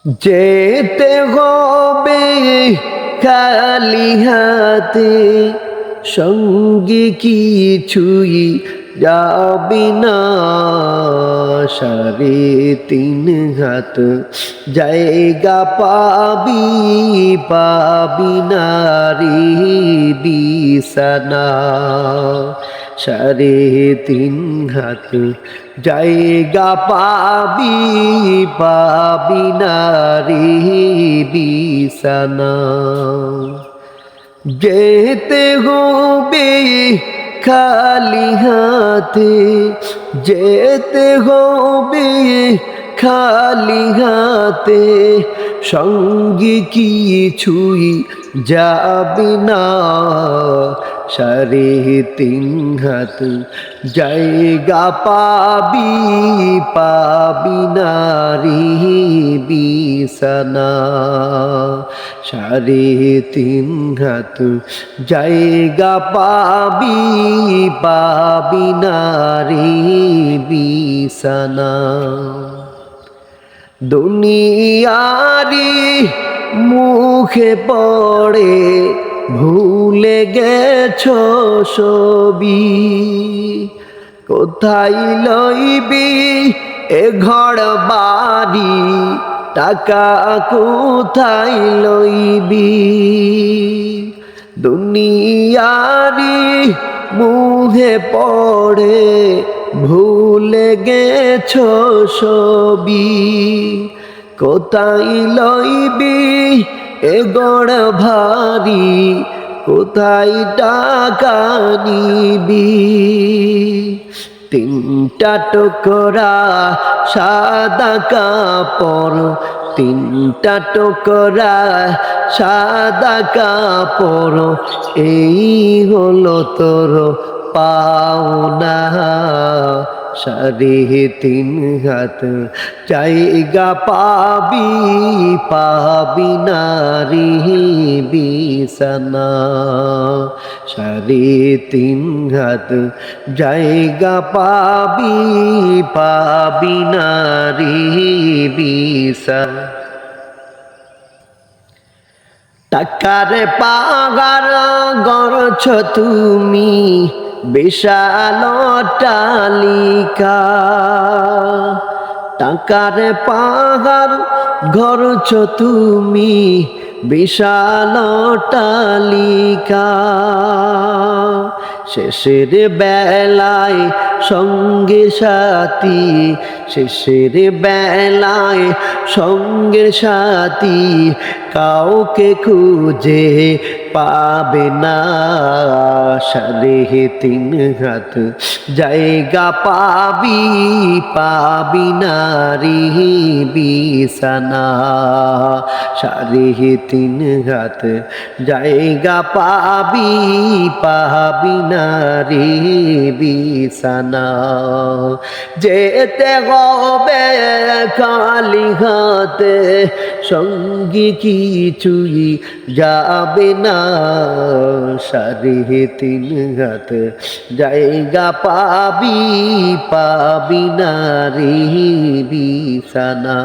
যেতে হবে খালি হাতে, সঙ্গে কিছুই যাবি না। 3.5 হাত জায়গা পাবি, পাবি না রে বিছানা। 3.5 হাত জায়গা পাবি, পাবি না রে বিছানা। যেতে হবে খালি হাতে, যেতে হবে খালি হাতে, সঙ্গে কিছুই যাবে না। 3.5 হাত জায়গা পাবি, পাবি না রে বিছানা। 3.5 হাত জায়গা পাবি, পাবি না রে বিছানা। দুনিয়ারি মুখে পড়ে ভুলে গেছো সবই, কোথায় লইবি এ ঘর বাড়ি, টাকা কোথায় লইবি। দুনিয়ারি মুখে পড়ে ভুলে গেছো সবই, কোথায় লইবি এ গড় ভারী, কোথায় টাকা নিবি। 3টা টুকরা সাদা কাপড়, 3টা টুকরা সাদা কাপড়, এই হলো তোর পাওনা। 3.5 হাত জায়গা পাবি, পাবি না রে বিছানা। 3.5 হাত জায়গা পাবি, পাবি না রে বিছানা। টাকার পাগার গড়ছ তুমি, বিশাল অট্টালিকা। টাকার পাহাড় গড়ছ তুমি, বিশাল অট্টালিকা। শেষের বেলায় সঙ্গে সাথী, শেষের বেলায় সঙ্গের সাথী, কাউকে খুঁজে পাবে না। 3.5 হাত জায়গা পাবি, পাবি না রে বিছানা। 3.5 হাত জায়গা পাবি, পাবি না রে বিছানা। যেতে হবে খালি হাতে, সঙ্গী কিছুই যাবে না। 3.5 হাত জায়গা পাবি, পাবি না রে বিছানা।